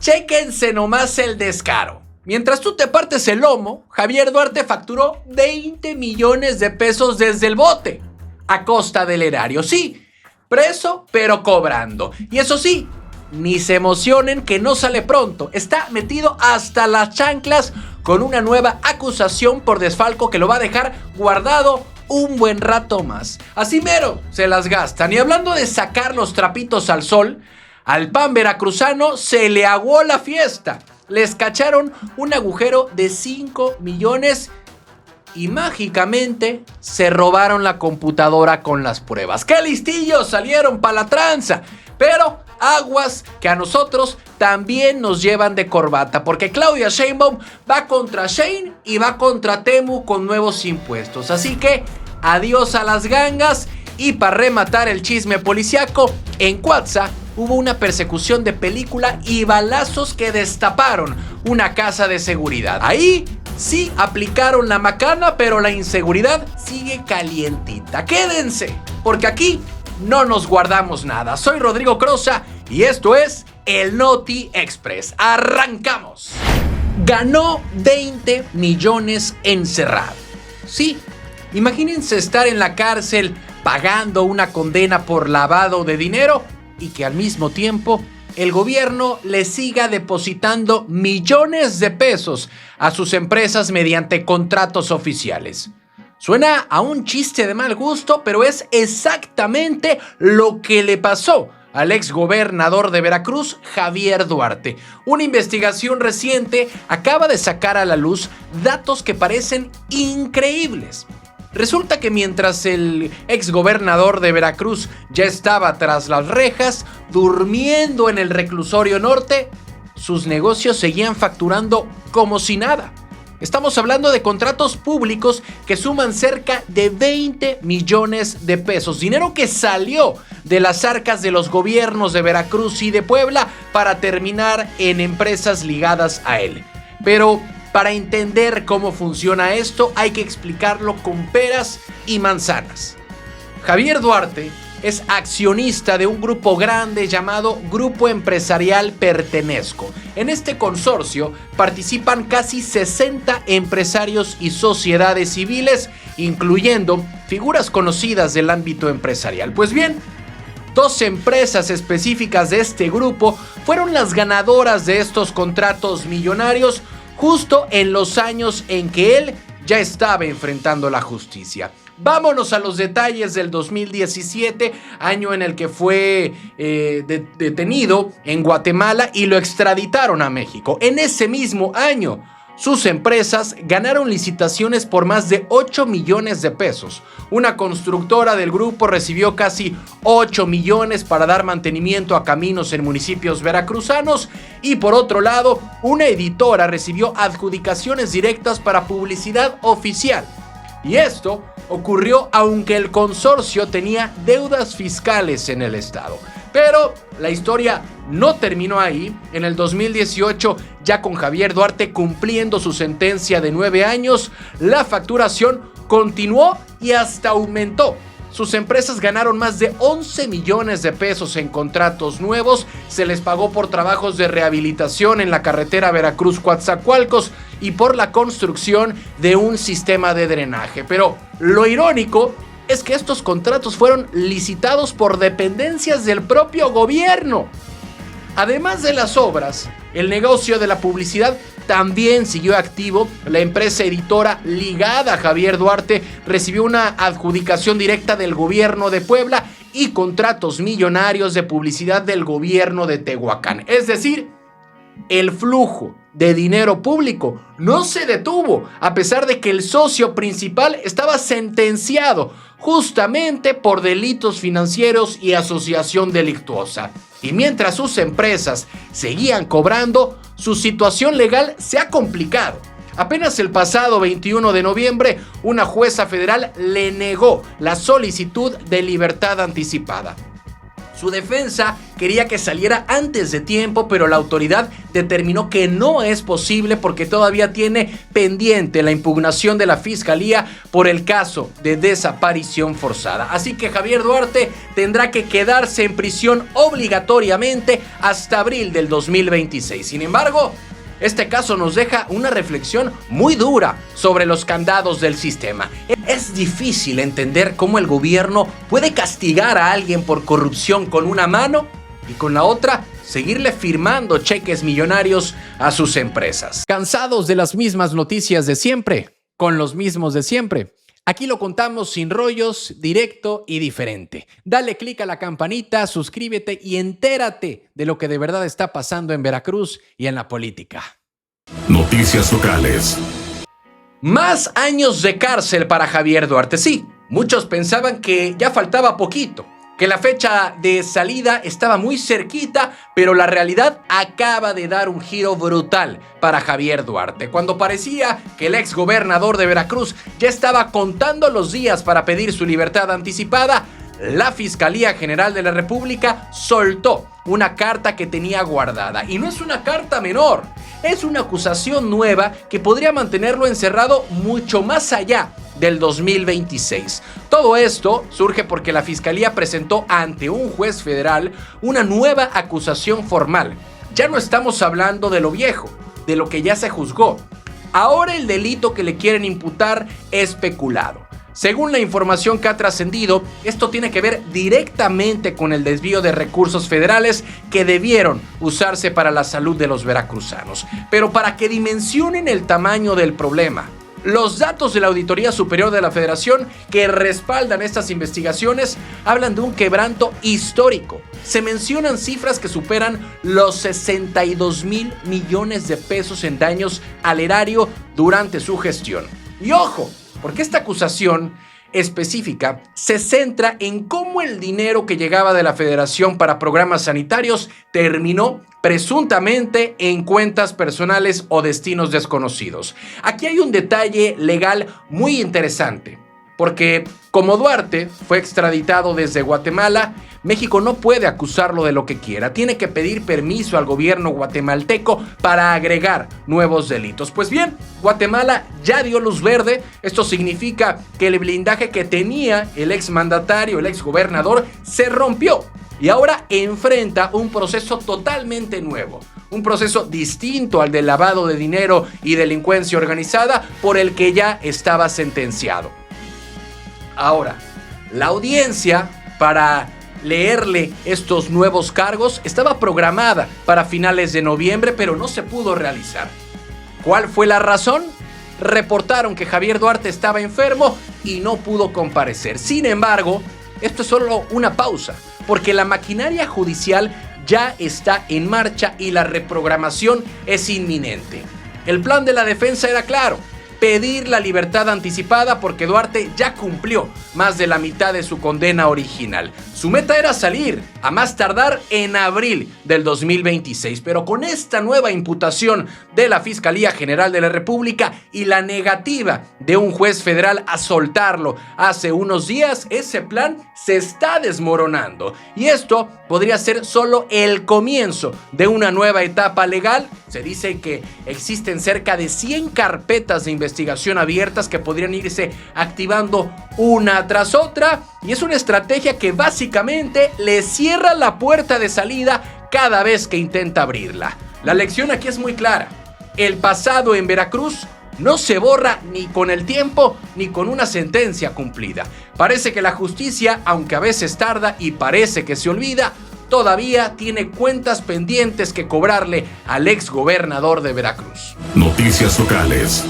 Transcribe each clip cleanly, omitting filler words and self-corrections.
Chéquense nomás el descaro. Mientras tú te partes el lomo, Javier Duarte facturó 20 millones de pesos desde el bote, a costa del erario. Sí, preso, pero cobrando. Y eso sí, ni se emocionen que no sale pronto. Está metido hasta las chanclas con una nueva acusación por desfalco que lo va a dejar guardado un buen rato más. Así mero se las gastan. Y hablando de sacar los trapitos al sol, al PAN veracruzano se le aguó la fiesta. Les cacharon un agujero de 5 millones y mágicamente se robaron la computadora con las pruebas. ¡Qué listillos salieron para la tranza! Pero aguas que a nosotros también nos llevan de corbata, porque Claudia Sheinbaum va contra Shein y va contra Temu con nuevos impuestos. Así que adiós a las gangas. Y para rematar el chisme policiaco, en Cuautla hubo una persecución de película y balazos que destaparon una casa de seguridad. Ahí sí aplicaron la macana, pero la inseguridad sigue calientita. Quédense, porque aquí no nos guardamos nada. Soy Rodrigo Crosa y esto es el Noti Express. ¡Arrancamos! Ganó 20 millones encerrado. Sí, imagínense estar en la cárcel pagando una condena por lavado de dinero y que al mismo tiempo el gobierno le siga depositando millones de pesos a sus empresas mediante contratos oficiales. Suena a un chiste de mal gusto, pero es exactamente lo que le pasó al exgobernador de Veracruz, Javier Duarte. Una investigación reciente acaba de sacar a la luz datos que parecen increíbles. Resulta que mientras el exgobernador de Veracruz ya estaba tras las rejas, durmiendo en el reclusorio norte, sus negocios seguían facturando como si nada. Estamos hablando de contratos públicos que suman cerca de 20 millones de pesos. Dinero que salió de las arcas de los gobiernos de Veracruz y de Puebla para terminar en empresas ligadas a él. Pero para entender cómo funciona esto, hay que explicarlo con peras y manzanas. Javier Duarte es accionista de un grupo grande llamado Grupo Empresarial Pertenezco. En este consorcio participan casi 60 empresarios y sociedades civiles, incluyendo figuras conocidas del ámbito empresarial. Pues bien, 2 empresas específicas de este grupo fueron las ganadoras de estos contratos millonarios justo en los años en que él ya estaba enfrentando la justicia. Vámonos a los detalles del 2017, año en el que fue detenido en Guatemala y lo extraditaron a México. En ese mismo año, sus empresas ganaron licitaciones por más de 8 millones de pesos. Una constructora del grupo recibió casi 8 millones para dar mantenimiento a caminos en municipios veracruzanos y por otro lado, una editora recibió adjudicaciones directas para publicidad oficial. Y esto ocurrió aunque el consorcio tenía deudas fiscales en el estado. Pero la historia no terminó ahí. En el 2018, ya con Javier Duarte cumpliendo su sentencia de 9 años, la facturación continuó y hasta aumentó. Sus empresas ganaron más de 11 millones de pesos en contratos nuevos, se les pagó por trabajos de rehabilitación en la carretera Veracruz-Coatzacoalcos y por la construcción de un sistema de drenaje. Pero lo irónico es que estos contratos fueron licitados por dependencias del propio gobierno. Además de las obras, el negocio de la publicidad también siguió activo. La empresa editora ligada a Javier Duarte recibió una adjudicación directa del gobierno de Puebla y contratos millonarios de publicidad del gobierno de Tehuacán. Es decir, el flujo de dinero público no se detuvo, a pesar de que el socio principal estaba sentenciado justamente por delitos financieros y asociación delictuosa. Y mientras sus empresas seguían cobrando, su situación legal se ha complicado. Apenas el pasado 21 de noviembre, una jueza federal le negó la solicitud de libertad anticipada. Su defensa quería que saliera antes de tiempo, pero la autoridad determinó que no es posible porque todavía tiene pendiente la impugnación de la Fiscalía por el caso de desaparición forzada. Así que Javier Duarte tendrá que quedarse en prisión obligatoriamente hasta abril del 2026. Sin embargo, este caso nos deja una reflexión muy dura sobre los candados del sistema. Es difícil entender cómo el gobierno puede castigar a alguien por corrupción con una mano y con la otra seguirle firmando cheques millonarios a sus empresas. ¿Cansados de las mismas noticias de siempre? Con los mismos de siempre. Aquí lo contamos sin rollos, directo y diferente. Dale click a la campanita, suscríbete y entérate de lo que de verdad está pasando en Veracruz y en la política. Noticias locales. Más años de cárcel para Javier Duarte. Sí, muchos pensaban que ya faltaba poquito, que la fecha de salida estaba muy cerquita, pero la realidad acaba de dar un giro brutal para Javier Duarte. Cuando parecía que el exgobernador de Veracruz ya estaba contando los días para pedir su libertad anticipada, la Fiscalía General de la República soltó una carta que tenía guardada. Y no es una carta menor, es una acusación nueva que podría mantenerlo encerrado mucho más allá del 2026. Todo esto surge porque la Fiscalía presentó ante un juez federal una nueva acusación formal. Ya no estamos hablando de lo viejo, de lo que ya se juzgó. Ahora el delito que le quieren imputar es peculado. Según la información que ha trascendido, esto tiene que ver directamente con el desvío de recursos federales que debieron usarse para la salud de los veracruzanos. Pero para que dimensionen el tamaño del problema, los datos de la Auditoría Superior de la Federación que respaldan estas investigaciones hablan de un quebranto histórico. Se mencionan cifras que superan los 62,000 millones de pesos en daños al erario durante su gestión. Y ojo, porque esta acusación específica se centra en cómo el dinero que llegaba de la Federación para programas sanitarios terminó presuntamente en cuentas personales o destinos desconocidos. Aquí hay un detalle legal muy interesante, porque como Duarte fue extraditado desde Guatemala, México no puede acusarlo de lo que quiera. Tiene que pedir permiso al gobierno guatemalteco para agregar nuevos delitos. Pues bien, Guatemala ya dio luz verde. Esto significa que el blindaje que tenía el exmandatario, el exgobernador, se rompió. Y ahora enfrenta un proceso totalmente nuevo. Un proceso distinto al del lavado de dinero y delincuencia organizada por el que ya estaba sentenciado. Ahora, la audiencia para leerle estos nuevos cargos estaba programada para finales de noviembre, pero no se pudo realizar. ¿Cuál fue la razón? Reportaron que Javier Duarte estaba enfermo y no pudo comparecer. Sin embargo, esto es solo una pausa, porque la maquinaria judicial ya está en marcha y la reprogramación es inminente. El plan de la defensa era claro: pedir la libertad anticipada porque Duarte ya cumplió más de la mitad de su condena original. Su meta era salir a más tardar en abril del 2026, pero con esta nueva imputación de la Fiscalía General de la República y la negativa de un juez federal a soltarlo hace unos días, ese plan se está desmoronando. Y esto podría ser solo el comienzo de una nueva etapa legal. Se dice que existen cerca de 100 carpetas de investigación abiertas que podrían irse activando una tras otra, y es una estrategia que básicamente le cierra la puerta de salida cada vez que intenta abrirla. La lección aquí es muy clara: el pasado en Veracruz no se borra ni con el tiempo ni con una sentencia cumplida. Parece que la justicia, aunque a veces tarda y parece que se olvida, todavía tiene cuentas pendientes que cobrarle al exgobernador de Veracruz. Noticias locales.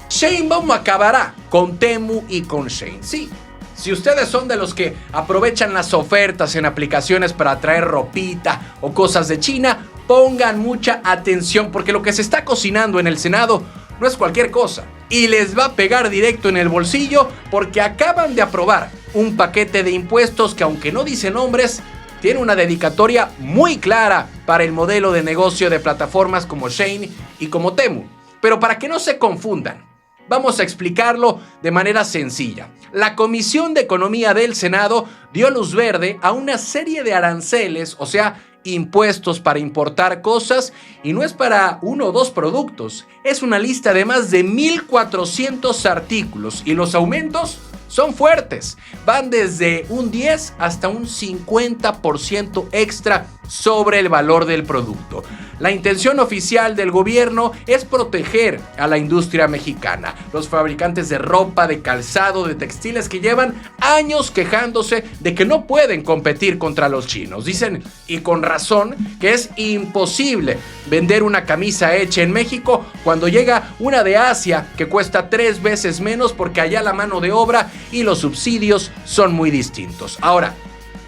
Sheinbaum acabará con Temu y con Shein. Sí, si ustedes son de los que aprovechan las ofertas en aplicaciones para traer ropita o cosas de China, pongan mucha atención, porque lo que se está cocinando en el Senado no es cualquier cosa y les va a pegar directo en el bolsillo, porque acaban de aprobar un paquete de impuestos que, aunque no dice nombres, tiene una dedicatoria muy clara para el modelo de negocio de plataformas como Shein y como Temu. Pero para que no se confundan, Vamos a explicarlo de manera sencilla. La Comisión de Economía del Senado dio luz verde a una serie de aranceles, o sea, impuestos para importar cosas, y no es para uno o dos productos, es una lista de más de 1,400 artículos, y los aumentos son fuertes, van desde un 10 hasta un 50% extra sobre el valor del producto. La intención oficial del gobierno es proteger a la industria mexicana, los fabricantes de ropa, de calzado, de textiles que llevan años quejándose de que no pueden competir contra los chinos. Dicen, y con razón, que es imposible vender una camisa hecha en México cuando llega una de Asia que cuesta 3 veces menos porque allá la mano de obra y los subsidios son muy distintos. Ahora,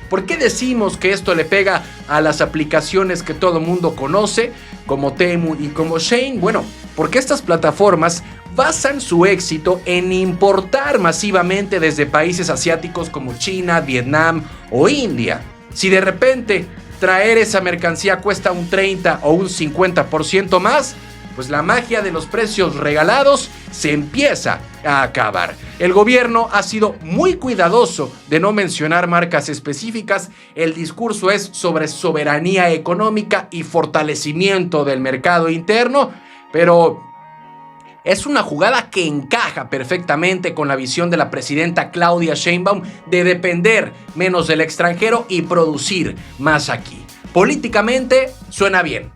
¿por qué decimos que esto le pega a las aplicaciones que todo mundo conoce, como Temu y como Shein? Bueno, porque estas plataformas basan su éxito en importar masivamente desde países asiáticos como China, Vietnam o India. Si de repente traer esa mercancía cuesta un 30 o un 50% más, pues la magia de los precios regalados se empieza a acabar. El gobierno ha sido muy cuidadoso de no mencionar marcas específicas. El discurso es sobre soberanía económica y fortalecimiento del mercado interno, pero es una jugada que encaja perfectamente con la visión de la presidenta Claudia Sheinbaum de depender menos del extranjero y producir más aquí. Políticamente suena bien,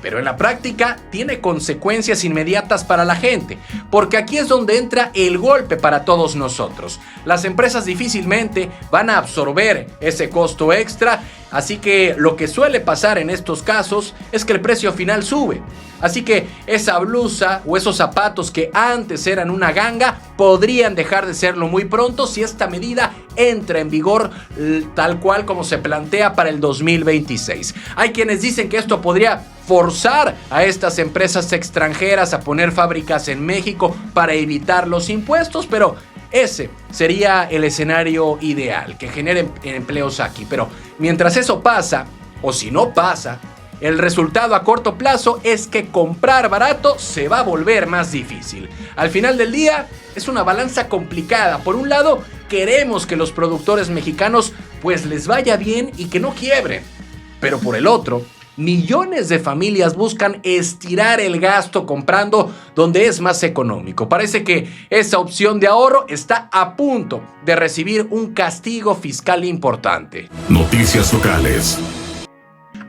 pero en la práctica tiene consecuencias inmediatas para la gente, porque aquí es donde entra el golpe para todos nosotros. Las empresas difícilmente van a absorber ese costo extra, así que lo que suele pasar en estos casos es que el precio final sube. Así que esa blusa o esos zapatos que antes eran una ganga podrían dejar de serlo muy pronto si esta medida entra en vigor tal cual como se plantea para el 2026. Hay quienes dicen que esto podría forzar a estas empresas extranjeras a poner fábricas en México para evitar los impuestos, pero ese sería el escenario ideal, que genere empleos aquí. Pero mientras eso pasa, o si no pasa, el resultado a corto plazo es que comprar barato se va a volver más difícil. Al final del día es una balanza complicada. Por un lado, queremos que los productores mexicanos pues les vaya bien y que no quiebren. Pero por el otro, millones de familias buscan estirar el gasto comprando donde es más económico. Parece que esa opción de ahorro está a punto de recibir un castigo fiscal importante. Noticias locales.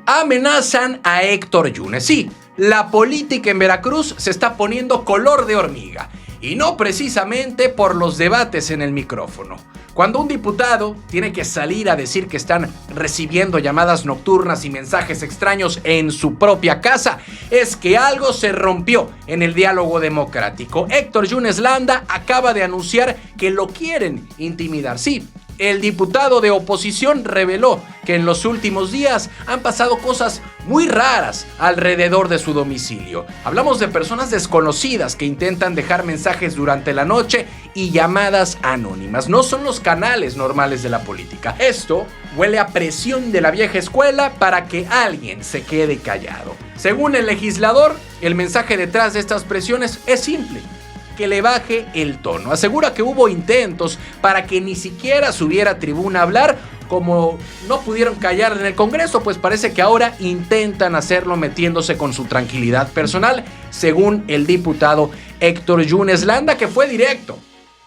Amenazan a Héctor Yunes. Sí, la política en Veracruz se está poniendo color de hormiga. Y no precisamente por los debates en el micrófono. Cuando un diputado tiene que salir a decir que están recibiendo llamadas nocturnas y mensajes extraños en su propia casa, es que algo se rompió en el diálogo democrático. Héctor Yunes Landa acaba de anunciar que lo quieren intimidar. Sí, el diputado de oposición reveló que en los últimos días han pasado cosas muy raras alrededor de su domicilio. Hablamos de personas desconocidas que intentan dejar mensajes durante la noche y llamadas anónimas. No son los canales normales de la política. Esto huele a presión de la vieja escuela para que alguien se quede callado. Según el legislador, el mensaje detrás de estas presiones es simple: que le baje el tono. Asegura que hubo intentos para que ni siquiera subiera a tribuna a hablar. Como no pudieron callar en el Congreso, pues parece que ahora intentan hacerlo metiéndose con su tranquilidad personal, según el diputado Héctor Yunes Landa, que fue directo.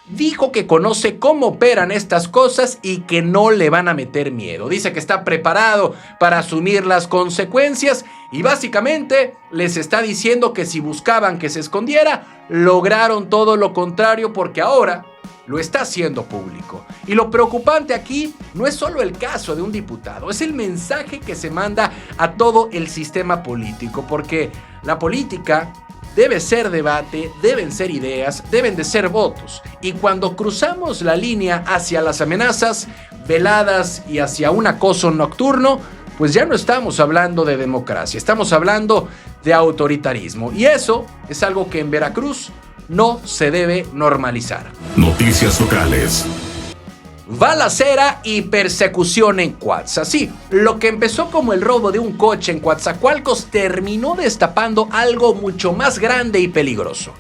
Dijo que conoce cómo operan estas cosas y que no le van a meter miedo. Dice que está preparado para asumir las consecuencias y básicamente les está diciendo que si buscaban que se escondiera, lograron todo lo contrario porque ahora lo está haciendo público. Y lo preocupante aquí no es solo el caso de un diputado, es el mensaje que se manda a todo el sistema político, porque la política debe ser debate, deben ser ideas, deben de ser votos. Y cuando cruzamos la línea hacia las amenazas veladas y hacia un acoso nocturno, pues ya no estamos hablando de democracia, estamos hablando de autoritarismo. Y eso es algo que en Veracruz no se debe normalizar. Noticias locales. Balacera y persecución en Cuautla. Sí, lo que empezó como el robo de un coche en Coatzacoalcos terminó destapando algo mucho más grande y peligroso.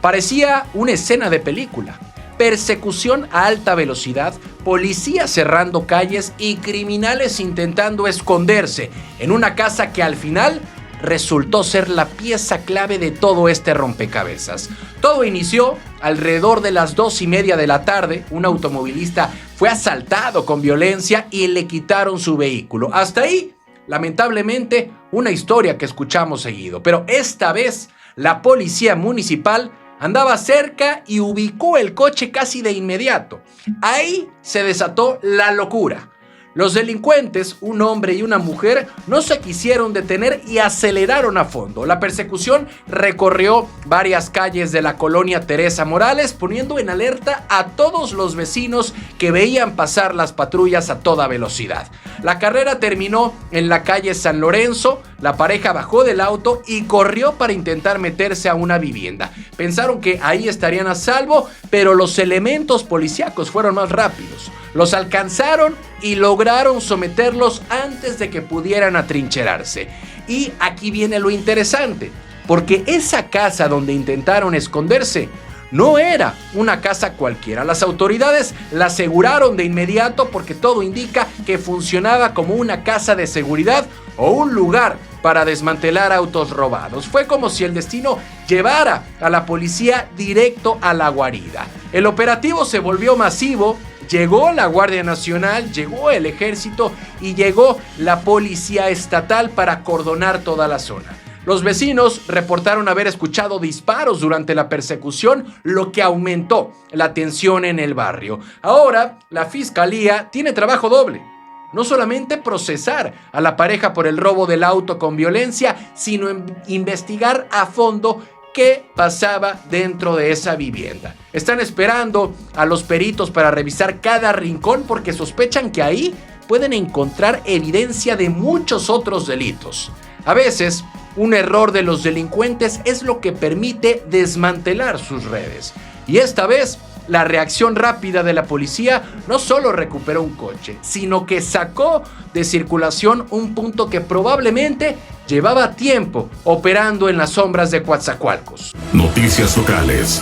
Parecía una escena de película. Persecución a alta velocidad, policías cerrando calles y criminales intentando esconderse en una casa que al final resultó ser la pieza clave de todo este rompecabezas. Todo inició alrededor de las 2:30 de la tarde. Un automovilista fue asaltado con violencia y le quitaron su vehículo. Hasta ahí, lamentablemente, una historia que escuchamos seguido. Pero esta vez, la policía municipal andaba cerca y ubicó el coche casi de inmediato. Ahí se desató la locura. Los delincuentes, un hombre y una mujer, no se quisieron detener y aceleraron a fondo. La persecución recorrió varias calles de la colonia Teresa Morales, poniendo en alerta a todos los vecinos que veían pasar las patrullas a toda velocidad. La carrera terminó en la calle San Lorenzo. La pareja bajó del auto y corrió para intentar meterse a una vivienda. Pensaron que ahí estarían a salvo, pero los elementos policíacos fueron más rápidos. Los alcanzaron y lograron someterlos antes de que pudieran atrincherarse. Y aquí viene lo interesante, porque esa casa donde intentaron esconderse no era una casa cualquiera. Las autoridades la aseguraron de inmediato porque todo indica que funcionaba como una casa de seguridad o un lugar para desmantelar autos robados. Fue como si el destino llevara a la policía directo a la guarida. El operativo se volvió masivo. Llegó la Guardia Nacional, llegó el Ejército y llegó la Policía Estatal para acordonar toda la zona. Los vecinos reportaron haber escuchado disparos durante la persecución, lo que aumentó la tensión en el barrio. Ahora, la Fiscalía tiene trabajo doble. No solamente procesar a la pareja por el robo del auto con violencia, sino investigar a fondo qué pasaba dentro de esa vivienda. Están esperando a los peritos para revisar cada rincón porque sospechan que ahí pueden encontrar evidencia de muchos otros delitos. A veces, un error de los delincuentes es lo que permite desmantelar sus redes. Y esta vez, la reacción rápida de la policía no solo recuperó un coche, sino que sacó de circulación un punto que probablemente llevaba tiempo operando en las sombras de Coatzacoalcos. Noticias locales.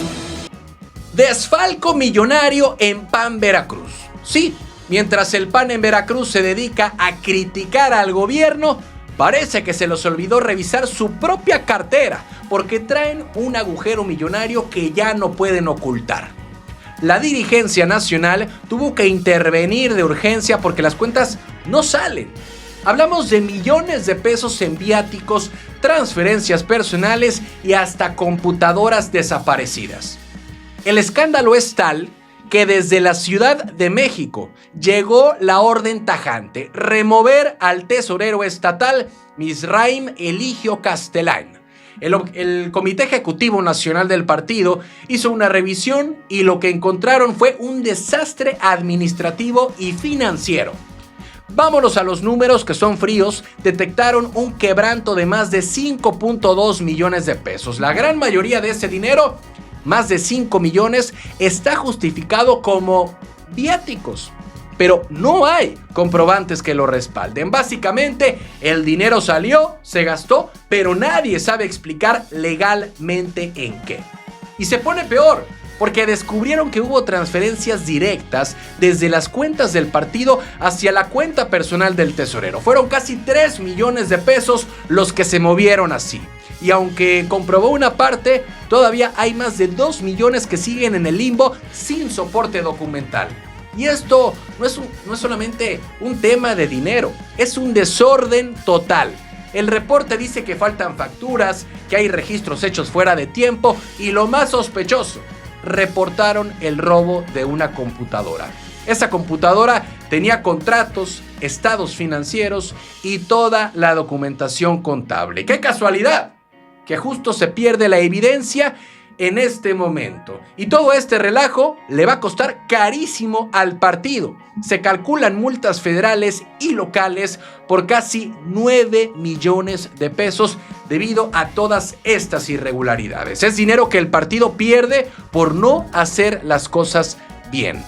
Desfalco millonario en PAN Veracruz. Sí, mientras el PAN en Veracruz se dedica a criticar al gobierno, parece que se les olvidó revisar su propia cartera, porque traen un agujero millonario que ya no pueden ocultar. La dirigencia nacional tuvo que intervenir de urgencia porque las cuentas no salen. Hablamos de millones de pesos en viáticos, transferencias personales y hasta computadoras desaparecidas. El escándalo es tal que desde la Ciudad de México llegó la orden tajante: remover al tesorero estatal Misraim Eligio Castelán. El Comité Ejecutivo Nacional del partido hizo una revisión y lo que encontraron fue un desastre administrativo y financiero. Vámonos a los números, que son fríos. Detectaron un quebranto de más de 5.2 millones de pesos. La gran mayoría de ese dinero, más de 5 millones, está justificado como viáticos, pero no hay comprobantes que lo respalden. Básicamente, el dinero salió, se gastó, pero nadie sabe explicar legalmente en qué. Y se pone peor, porque descubrieron que hubo transferencias directas desde las cuentas del partido hacia la cuenta personal del tesorero. Fueron casi 3 millones de pesos los que se movieron así. Y aunque comprobó una parte, todavía hay más de 2 millones que siguen en el limbo sin soporte documental. Y esto no es solamente un tema de dinero, es un desorden total. El reporte dice que faltan facturas, que hay registros hechos fuera de tiempo y, lo más sospechoso, reportaron el robo de una computadora. Esa computadora tenía contratos, estados financieros y toda la documentación contable. ¡Qué casualidad! Que justo se pierde la evidencia en este momento. Y todo este relajo le va a costar carísimo al partido. Se calculan multas federales y locales por casi 9 millones de pesos debido a todas estas irregularidades. Es dinero que el partido pierde por no hacer las cosas bien.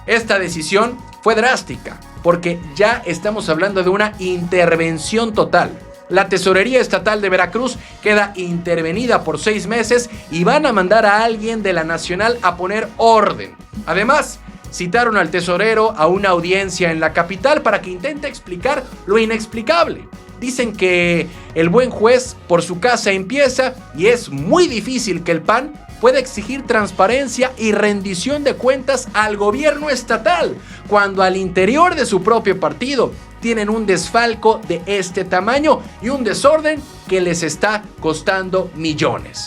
Esta decisión fue drástica porque ya estamos hablando de una intervención total. La Tesorería Estatal de Veracruz queda intervenida por 6 meses y van a mandar a alguien de la Nacional a poner orden. Además, citaron al tesorero a una audiencia en la capital para que intente explicar lo inexplicable. Dicen que el buen juez por su casa empieza y es muy difícil que el PAN pueda exigir transparencia y rendición de cuentas al gobierno estatal, cuando al interior de su propio partido tienen un desfalco de este tamaño y un desorden que les está costando millones.